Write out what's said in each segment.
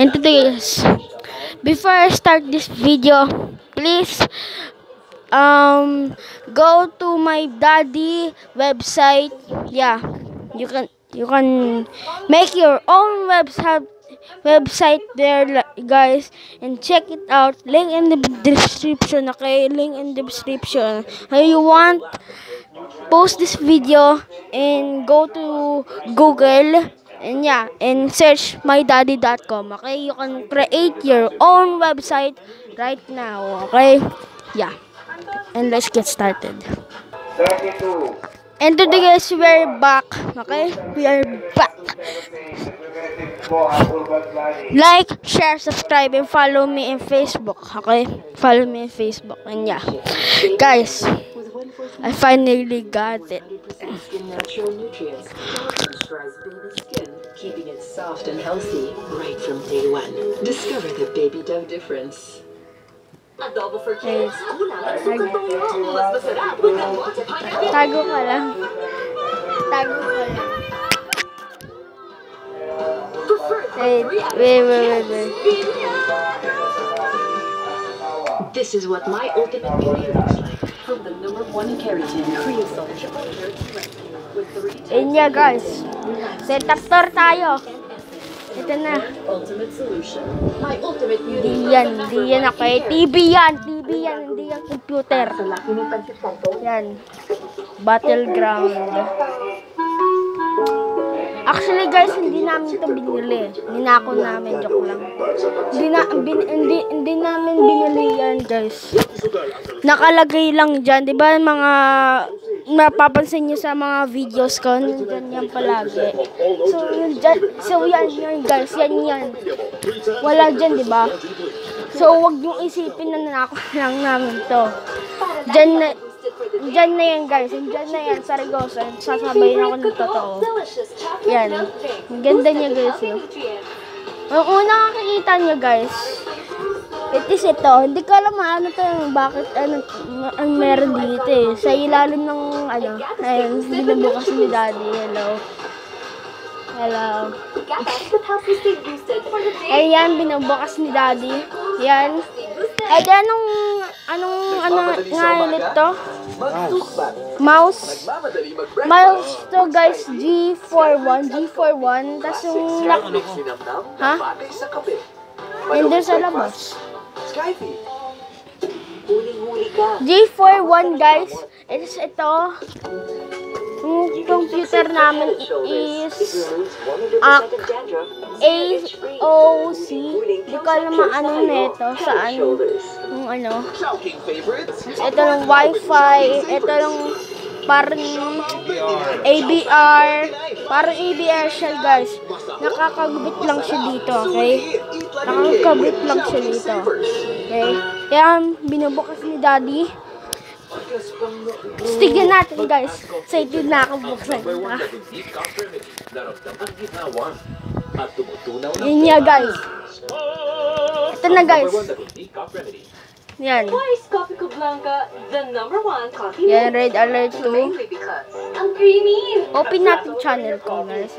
And today is, before I start this video, please go to my daddy website. Yeah, you can make your own website there, guys, and check it out. Link in the description. Okay, link in the description. If you want, post this video and go to Google and and search mydaddy.com. Okay, you can create your own website right now. Okay, and let's get started. 32. And today, guys, we're back. Okay, we are back. Like, share, subscribe, and follow me in Facebook. Okay, follow me in Facebook. And guys, I finally got it. Natural nutrients moisturize baby skin, keeping it soft and healthy right from day one. Discover the Baby Doe difference. Adobo for kids. Mas masarap with the pineapple. Tago ka lang. Tago ka lang. Wait. This is what my ultimate beauty looks like. From the #1 keratin Creosol Triple Hair Rescue with 3 And guys, setup tour tayo. Ito na. ultimate solution. My ultimate beauty. Di yan ako eh. TV yan, hindi yan computer. Sa laki ng pansit kanto. Yan. Battleground. Actually guys, hindi namin ito binili. Ninako namin, joke lang. Hindi namin binili yan, guys. Nakalagay lang dyan. Diba mga mapapansin nyo sa mga videos ko, nandyan yan palagi. So yan guys, yan. Wala dyan, diba? So wag nyo isipin na nanako lang namin to. Diyan na yan guys, diyan na yan, Saragosa. Sasabayin ako ng totoo. Yan. Ang ganda niya guys. Ang una nakikita niyo guys, it is ito. Hindi ko alam ano to, bakit ang meron dito eh. Sa ilalim ng ayun, binubukas ni Daddy. Hello. Ayan, binubukas ni Daddy. Yan. Ay, anong nga ulit to? Mouse to guys, G41. Tapos yung ha? Nandun sa labas. G41 guys, ito. Yung computer namin is AOC. Hindi ko alam ano nito. Saan? Yung ito lang Wi-Fi. Ito lang parang ABR. Parang ABR siya guys. Nakakagubit lang siya dito. Okay? Nakakagubit lang siya dito. Okay? Yan, binubukas ni Daddy. Tignan natin guys. Excited na ako buksan. Yan guys. Ito na guys. Yan. Why is Coffee Blanca the #1 coffee? Yan, red alert 2. Ang creamy! Open natin channel ko guys.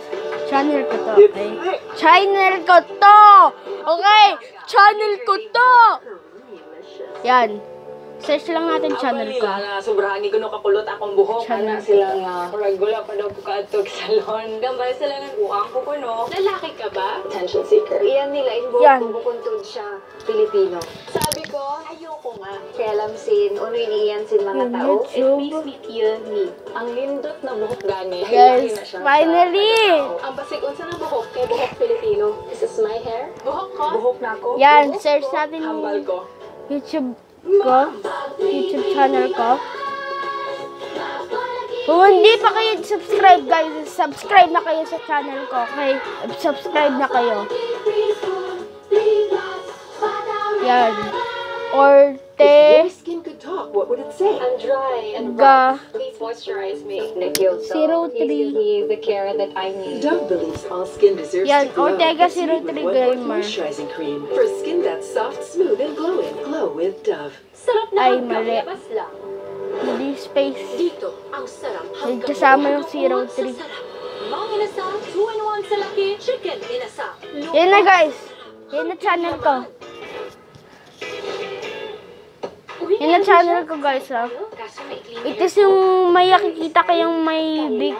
Channel ko to, okay? Channel ko to! Okay! Channel ko to! Yan. Search lang natin channel ko. Sobrahan ko no kakulot akong buhok. Channel Ana sila nga. Regula pa daw ko kaadtog salon. Gambay sila nga buang ko no. Lalaki ka ba? Attention seeker. Iyan nila Yan. buhok ko kuntod siya Pilipino. Sabi ko, ayoko nga. Kaya alam sin, uno iniyan sin mga tao. Please meet you, me. Ang lindot na buhok gani. Guys, finally! Ang basig unsa na buhok kay buhok Pilipino. This is my hair. Buhok ko? Buhok na ko. Yan, search natin Hambal yung ko. YouTube channel ko. Kung hindi pa kayo subscribe guys, subscribe na kayo sa channel ko. Okay? Subscribe na kayo. Yan. Orte Your skin could talk, what would it say? I'm dry and Ga rough. Please moisturize me. Nikil, 03. please give me the care that I need. Dove believes all skin deserves Yan, to glow. Ortega It's made with 03 1 Gamer. moisturizing cream for skin that's soft, smooth, and glowing. Glow with Dove. Sarap na Ay, hanggang mali. labas lang. Hindi space. Dito, ang sarap May hanggang kasama yung umangat 03. sa sarap. Mga inasal, 2-in-1 sa laki, chicken inasal. Yan na guys. Yan na channel ko. Yan na channel ko, guys, ha. Ito yung may nakikita kayong may big,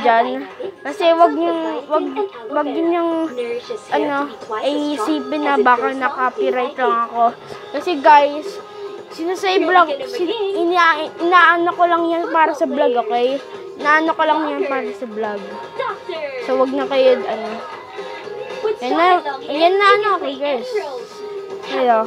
dyan. Kasi wag yung, iisipin na baka na-copyright lang ako. Kasi, guys, sinasay vlog, inaano ko lang yan para sa vlog, okay? Inaano ko lang yan para sa vlog. So, wag na kayo, yan na, okay, guys. Hello.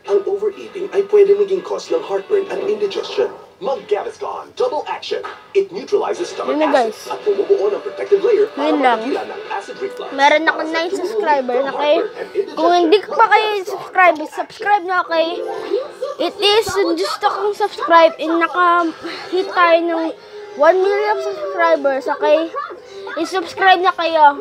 Ang overeating ay pwede maging cause ng heartburn at indigestion. Mag-Gaviscon Double Action. It neutralizes stomach Yun na, guys. acid at bumubuo ng protective layer para Yun lang. mapigilan ng acid reflux. Meron ako 9 subscriber na kayo. Kung hindi pa kayo subscribe na kayo. It is just akong subscribe and naka-hit tayo ng 1 million subscribers, okay? I-subscribe na kayo.